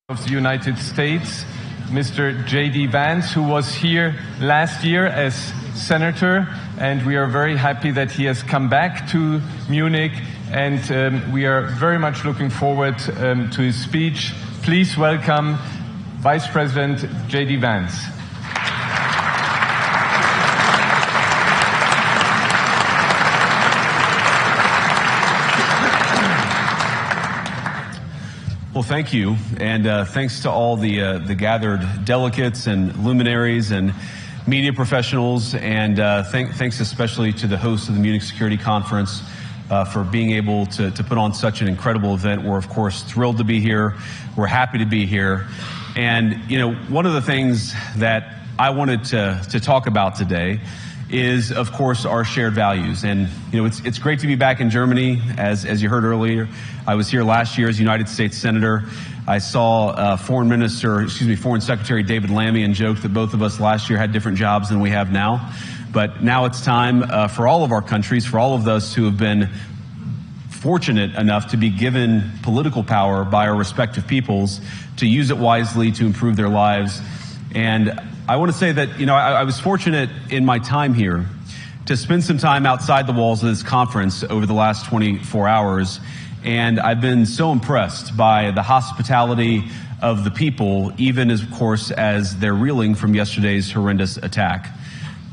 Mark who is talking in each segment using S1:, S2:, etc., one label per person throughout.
S1: of the United States, Mr. J.D. Vance, who was here last year as senator, and we are very happy that he has come back to Munich, and we are very much looking forward to his speech. Please welcome Vice President J.D. Vance.
S2: Well, thank you, and thanks to all the gathered delegates and luminaries and media professionals, and thanks especially to the host of the Munich Security Conference for being able to put on such an incredible event. We're, of course, thrilled to be here. We're happy to be here. And, you know, one of the things that I wanted to talk about today is, of course, our shared values. And, you know, it's great to be back in Germany. As you heard earlier, I was here last year as United States Senator. I saw Foreign Secretary David Lammy, and joked that both of us last year had different jobs than we have now. But now it's time for all of our countries, for all of us who have been fortunate enough to be given political power by our respective peoples, to use it wisely to improve their lives. And I want to say that, you know, I was fortunate in my time here to spend some time outside the walls of this conference over the last 24 hours. And I've been so impressed by the hospitality of the people, even as, of course, as they're reeling from yesterday's horrendous attack.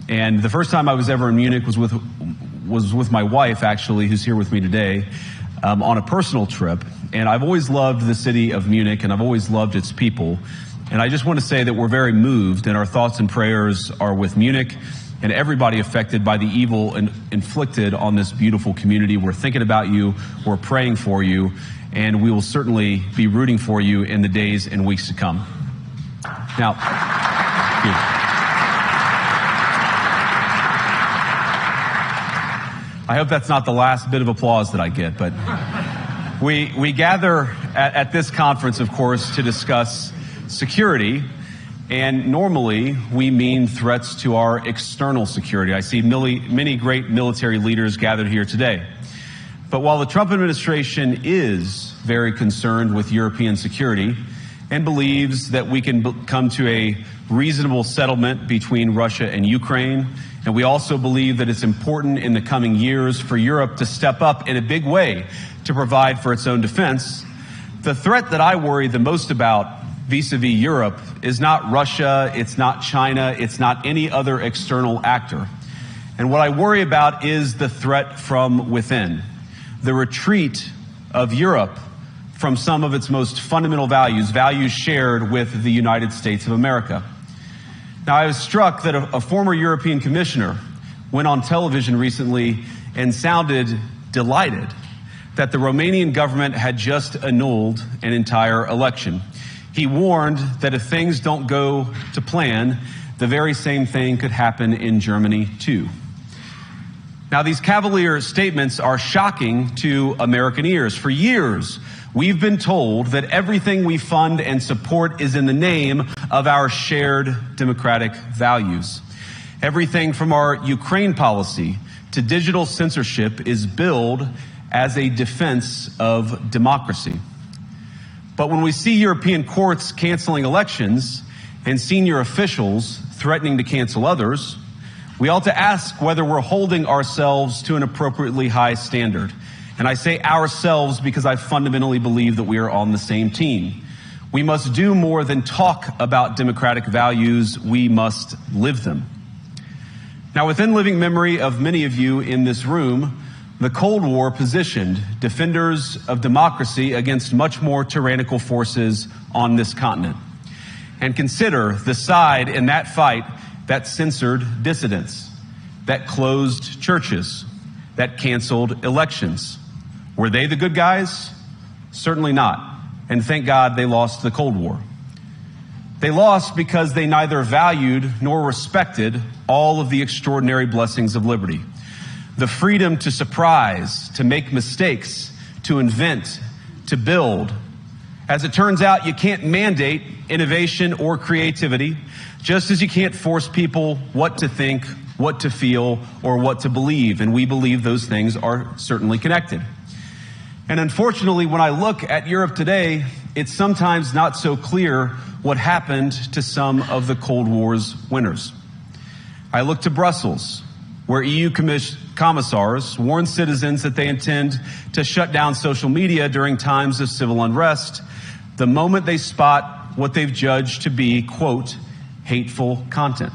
S2: And the first time I was ever in Munich was with my wife, actually, who's here with me today, on a personal trip. And I've always loved the city of Munich, and I've always loved its people. And I just want to say that we're very moved, and our thoughts and prayers are with Munich and everybody affected by the evil inflicted on this beautiful community. We're thinking about you, we're praying for you, and we will certainly be rooting for you in the days and weeks to come. Now, I hope that's not the last bit of applause that I get, but we gather at this conference, of course, to discuss security, and normally we mean threats to our external security. I see many great military leaders gathered here today. But while the Trump administration is very concerned with European security and believes that we can come to a reasonable settlement between Russia and Ukraine, and we also believe that it's important in the coming years for Europe to step up in a big way to provide for its own defense, the threat that I worry the most about vis-a-vis Europe is not Russia, it's not China, it's not any other external actor. And what I worry about is the threat from within, the retreat of Europe from some of its most fundamental values, values shared with the United States of America. Now, I was struck that a former European commissioner went on television recently and sounded delighted that the Romanian government had just annulled an entire election. He warned that if things don't go to plan, the very same thing could happen in Germany too. Now, these cavalier statements are shocking to American ears. For years, we've been told that everything we fund and support is in the name of our shared democratic values. Everything from our Ukraine policy to digital censorship is billed as a defense of democracy. But when we see European courts canceling elections and senior officials threatening to cancel others, we ought to ask whether we're holding ourselves to an appropriately high standard. And I say ourselves because I fundamentally believe that we are on the same team. We must do more than talk about democratic values, we must live them. Now, within living memory of many of you in this room, the Cold War positioned defenders of democracy against much more tyrannical forces on this continent. And consider the side in that fight that censored dissidents, that closed churches, that canceled elections. Were they the good guys? Certainly not. And thank God they lost the Cold War. They lost because they neither valued nor respected all of the extraordinary blessings of liberty. The freedom to surprise, to make mistakes, to invent, to build. As it turns out, you can't mandate innovation or creativity, just as you can't force people what to think, what to feel, or what to believe. And we believe those things are certainly connected. And unfortunately, when I look at Europe today, it's sometimes not so clear what happened to some of the Cold War's winners. I look to Brussels, where EU commissars warn citizens that they intend to shut down social media during times of civil unrest the moment they spot what they've judged to be, quote, hateful content.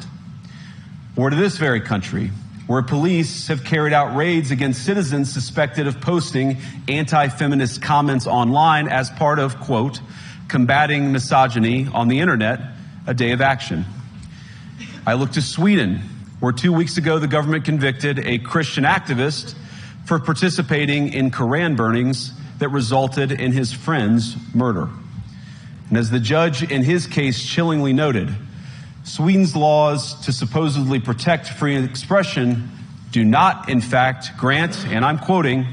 S2: Or to this very country, where police have carried out raids against citizens suspected of posting anti-feminist comments online as part of, quote, combating misogyny on the internet, a day of action. I look to Sweden, where 2 weeks ago the government convicted a Christian activist for participating in Koran burnings that resulted in his friend's murder. And as the judge in his case chillingly noted, Sweden's laws to supposedly protect free expression do not, in fact, grant, and I'm quoting,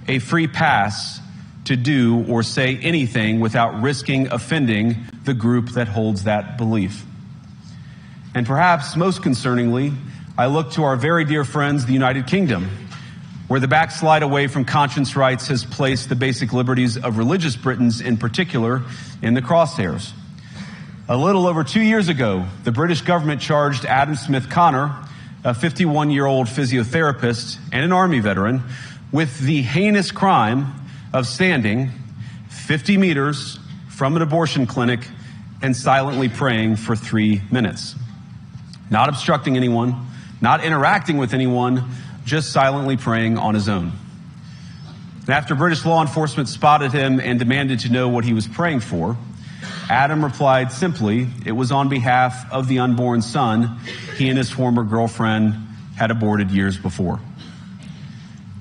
S2: a free pass to do or say anything without risking offending the group that holds that belief. And perhaps most concerningly, I look to our very dear friends, the United Kingdom, where the backslide away from conscience rights has placed the basic liberties of religious Britons in particular in the crosshairs. A little over 2 years ago, the British government charged Adam Smith Connor, a 51-year-old physiotherapist and an Army veteran, with the heinous crime of standing 50 meters from an abortion clinic and silently praying for 3 minutes. Not obstructing anyone, not interacting with anyone, just silently praying on his own. And after British law enforcement spotted him and demanded to know what he was praying for, Adam replied simply, it was on behalf of the unborn son he and his former girlfriend had aborted years before.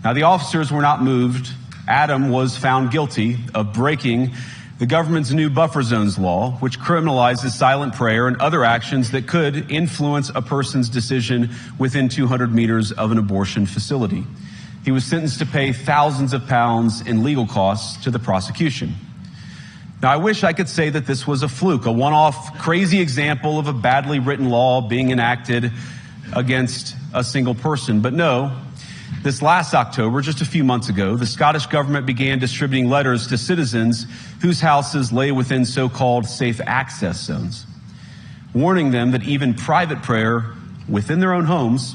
S2: Now, the officers were not moved. Adam was found guilty of breaking the government's new buffer zones law, which criminalizes silent prayer and other actions that could influence a person's decision within 200 meters of an abortion facility. He was sentenced to pay thousands of pounds in legal costs to the prosecution. Now, I wish I could say that this was a fluke, a one-off crazy example of a badly written law being enacted against a single person. But no, this last October, just a few months ago, the Scottish government began distributing letters to citizens whose houses lay within so-called safe access zones, warning them that even private prayer within their own homes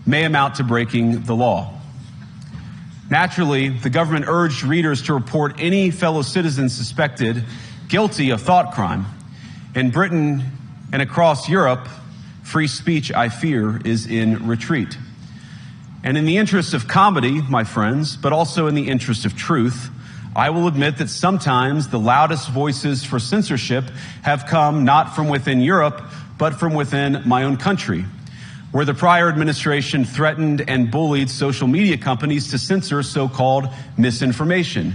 S2: may amount to breaking the law. Naturally, the government urged readers to report any fellow citizens suspected guilty of thought crime. In Britain and across Europe, free speech, I fear, is in retreat. And in the interest of comedy, my friends, but also in the interest of truth, I will admit that sometimes the loudest voices for censorship have come not from within Europe, but from within my own country, where the prior administration threatened and bullied social media companies to censor so-called misinformation.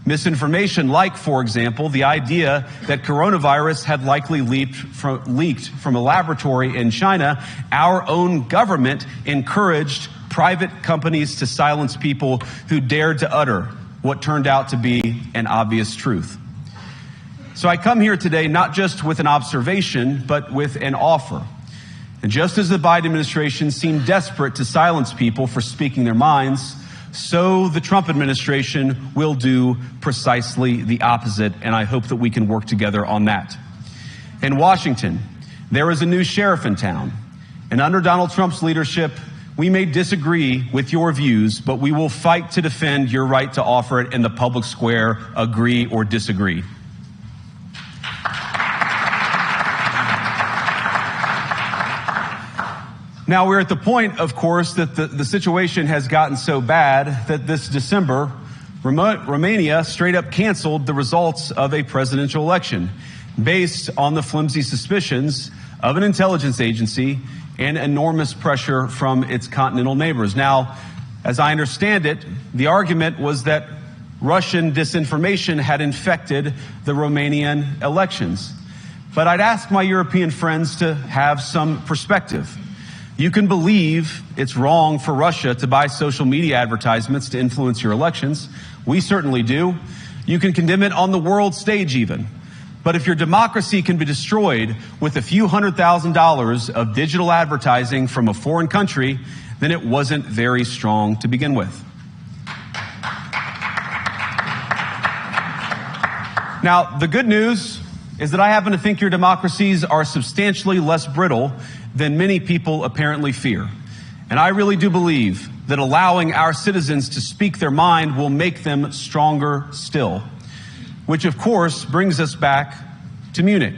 S2: Misinformation like, for example, the idea that coronavirus had likely leaked from a laboratory in China. Our own government encouraged private companies to silence people who dared to utter what turned out to be an obvious truth. So I come here today not just with an observation, but with an offer. And just as the Biden administration seemed desperate to silence people for speaking their minds, so the Trump administration will do precisely the opposite, and I hope that we can work together on that. In Washington, there is a new sheriff in town, and under Donald Trump's leadership, we may disagree with your views, but we will fight to defend your right to offer it in the public square, agree or disagree. Now, we're at the point, of course, that the situation has gotten so bad that this December, Romania straight up canceled the results of a presidential election based on the flimsy suspicions of an intelligence agency and enormous pressure from its continental neighbors. Now, as I understand it, the argument was that Russian disinformation had infected the Romanian elections. But I'd ask my European friends to have some perspective. You can believe it's wrong for Russia to buy social media advertisements to influence your elections. We certainly do. You can condemn it on the world stage even. But if your democracy can be destroyed with a few $100,000 of digital advertising from a foreign country, then it wasn't very strong to begin with. Now, the good news is that I happen to think your democracies are substantially less brittle than many people apparently fear. And I really do believe that allowing our citizens to speak their mind will make them stronger still. Which, of course, brings us back to Munich,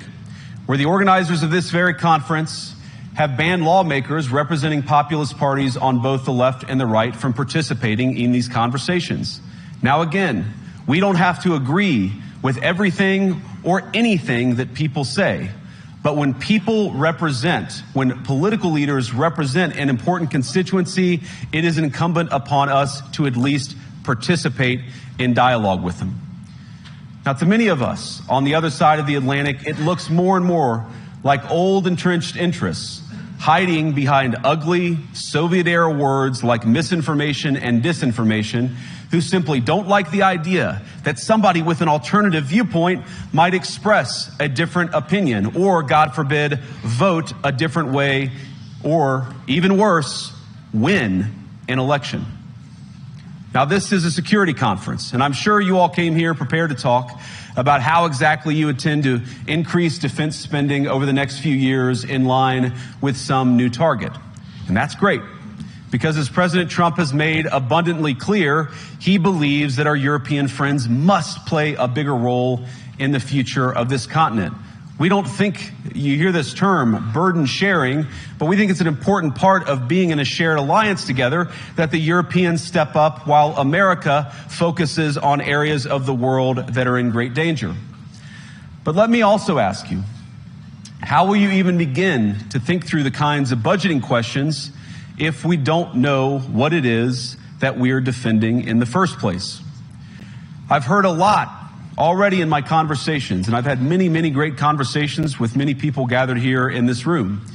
S2: where the organizers of this very conference have banned lawmakers representing populist parties on both the left and the right from participating in these conversations. Now, again, we don't have to agree with everything or anything that people say. But when when political leaders represent an important constituency, it is incumbent upon us to at least participate in dialogue with them. Now, to many of us on the other side of the Atlantic, it looks more and more like old entrenched interests hiding behind ugly Soviet-era words like misinformation and disinformation, who simply don't like the idea that somebody with an alternative viewpoint might express a different opinion or, God forbid, vote a different way or, even worse, win an election. Now, this is a security conference, and I'm sure you all came here prepared to talk about how exactly you intend to increase defense spending over the next few years in line with some new target. And that's great, because as President Trump has made abundantly clear, he believes that our European friends must play a bigger role in the future of this continent. We don't think, you hear this term, burden sharing, but we think it's an important part of being in a shared alliance together that the Europeans step up while America focuses on areas of the world that are in great danger. But let me also ask you, how will you even begin to think through the kinds of budgeting questions if we don't know what it is that we're defending in the first place? I've heard a lot already in my conversations, and I've had many, many great conversations with many people gathered here in this room.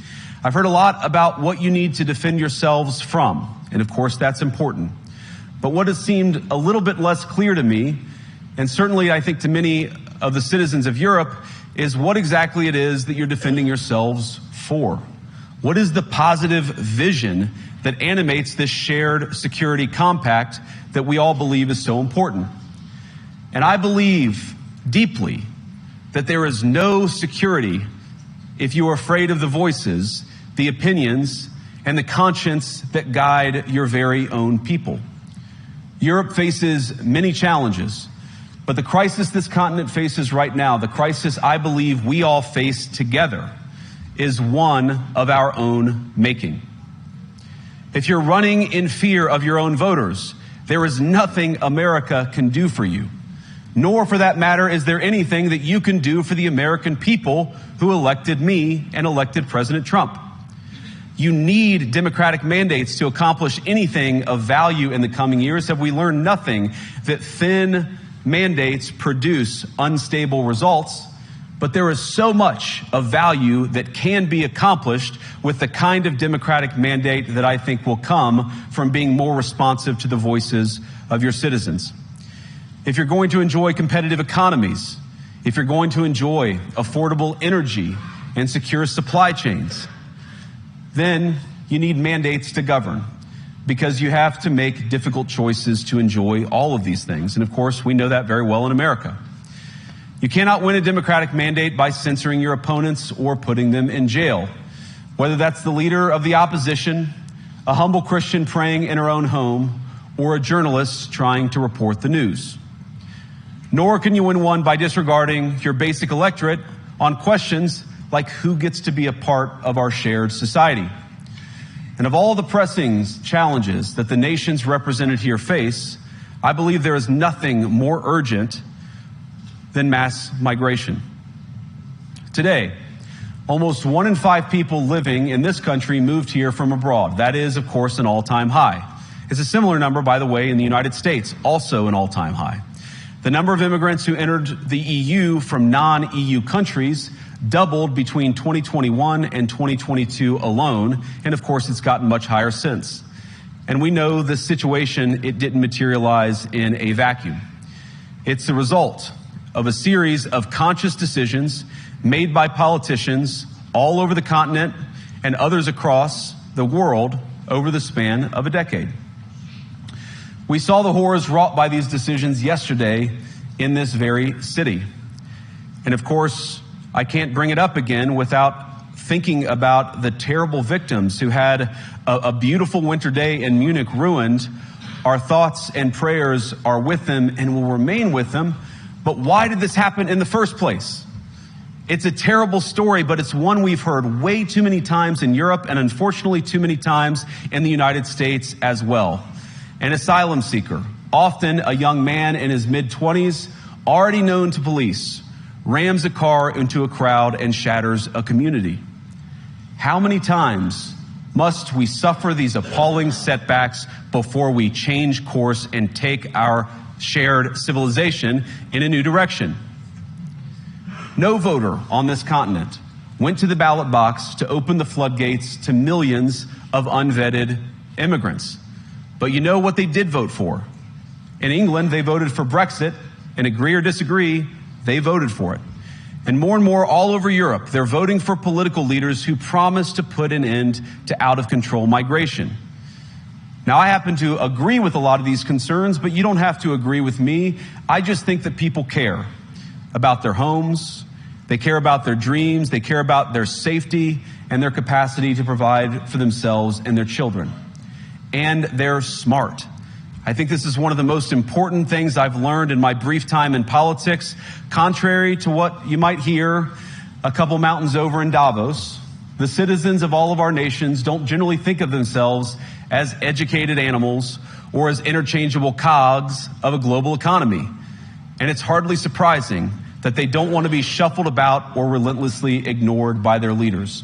S2: I've heard a lot about what you need to defend yourselves from, and of course that's important. But what has seemed a little bit less clear to me, and certainly I think to many of the citizens of Europe, is what exactly it is that you're defending yourselves for. What is the positive vision that animates this shared security compact that we all believe is so important? And I believe deeply that there is no security if you are afraid of the voices, the opinions, and the conscience that guide your very own people. Europe faces many challenges, but the crisis this continent faces right now, the crisis I believe we all face together, is one of our own making. If you're running in fear of your own voters, there is nothing America can do for you. Nor, for that matter, is there anything that you can do for the American people who elected me and elected President Trump. You need democratic mandates to accomplish anything of value in the coming years. Have we learned nothing that thin mandates produce unstable results? But there is so much of value that can be accomplished with the kind of democratic mandate that I think will come from being more responsive to the voices of your citizens. If you're going to enjoy competitive economies, if you're going to enjoy affordable energy and secure supply chains, then you need mandates to govern, because you have to make difficult choices to enjoy all of these things. And of course, we know that very well in America. You cannot win a democratic mandate by censoring your opponents or putting them in jail, whether that's the leader of the opposition, a humble Christian praying in her own home, or a journalist trying to report the news. Nor can you win one by disregarding your basic electorate on questions like who gets to be a part of our shared society. And of all the pressing challenges that the nations represented here face, I believe there is nothing more urgent than mass migration. Today, almost 1 in 5 people living in this country moved here from abroad. That is, of course, an all-time high. It's a similar number, by the way, in the United States, also an all-time high. The number of immigrants who entered the EU from non-EU countries doubled between 2021 and 2022 alone, and of course it's gotten much higher since. And we know this situation, it didn't materialize in a vacuum. It's the result of a series of conscious decisions made by politicians all over the continent and others across the world over the span of a decade. We saw the horrors wrought by these decisions yesterday in this very city. And of course, I can't bring it up again without thinking about the terrible victims who had a beautiful winter day in Munich ruined. Our thoughts and prayers are with them and will remain with them. But why did this happen in the first place? It's a terrible story, but it's one we've heard way too many times in Europe and unfortunately too many times in the United States as well. An asylum seeker, often a young man in his mid-20s, already known to police, rams a car into a crowd and shatters a community. How many times must we suffer these appalling setbacks before we change course and take our shared civilization in a new direction? No voter on this continent went to the ballot box to open the floodgates to millions of unvetted immigrants. But you know what they did vote for? In England, they voted for Brexit, and agree or disagree, they voted for it. And more all over Europe, they're voting for political leaders who promise to put an end to out-of-control migration. Now, I happen to agree with a lot of these concerns, but you don't have to agree with me. I just think that people care about their homes, they care about their dreams, they care about their safety and their capacity to provide for themselves and their children. And they're smart. I think this is one of the most important things I've learned in my brief time in politics. Contrary to what you might hear a couple mountains over in Davos, the citizens of all of our nations don't generally think of themselves as educated animals or as interchangeable cogs of a global economy. And it's hardly surprising that they don't want to be shuffled about or relentlessly ignored by their leaders.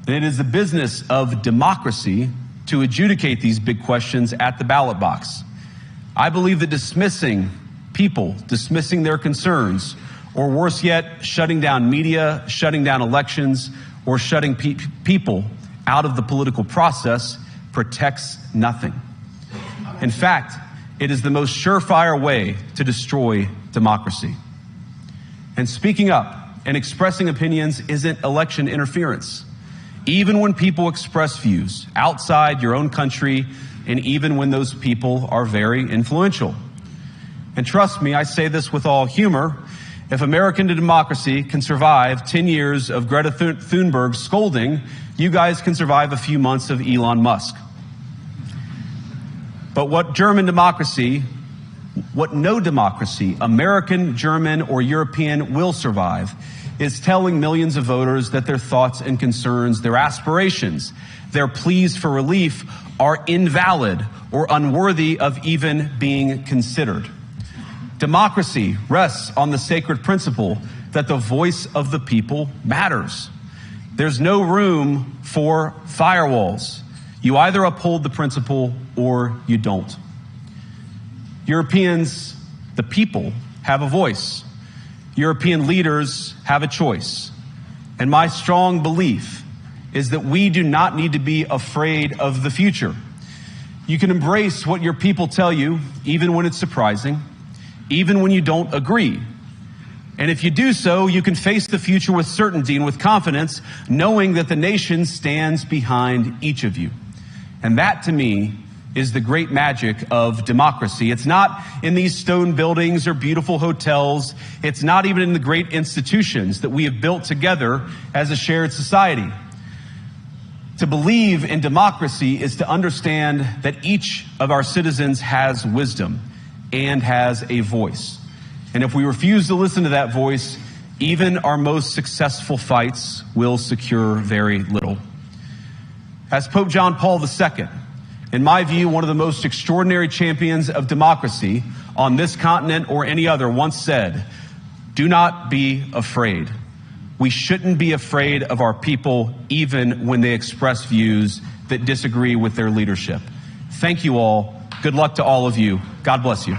S2: And it is the business of democracy to adjudicate these big questions at the ballot box. I believe that dismissing people, dismissing their concerns, or worse yet, shutting down media, shutting down elections, or shutting people out of the political process protects nothing. In fact, it is the most surefire way to destroy democracy. And speaking up and expressing opinions isn't election interference. Even when people express views outside your own country, and even when those people are very influential. And trust me, I say this with all humor, if American democracy can survive 10 years of Greta Thunberg scolding, you guys can survive a few months of Elon Musk. But what no democracy, American, German, or European, will survive is telling millions of voters that their thoughts and concerns, their aspirations, their pleas for relief are invalid or unworthy of even being considered. Democracy rests on the sacred principle that the voice of the people matters. There's no room for firewalls. You either uphold the principle or you don't. Europeans, the people, have a voice. European leaders have a choice. And my strong belief is that we do not need to be afraid of the future. You can embrace what your people tell you, even when it's surprising, even when you don't agree. And if you do so, you can face the future with certainty and with confidence, knowing that the nation stands behind each of you. And that, to me, is the great magic of democracy. It's not in these stone buildings or beautiful hotels. It's not even in the great institutions that we have built together as a shared society. To believe in democracy is to understand that each of our citizens has wisdom and has a voice. And if we refuse to listen to that voice, even our most successful fights will secure very little. As Pope John Paul II, in my view, one of the most extraordinary champions of democracy on this continent or any other, once said, "Do not be afraid." We shouldn't be afraid of our people, even when they express views that disagree with their leadership. Thank you all. Good luck to all of you. God bless you.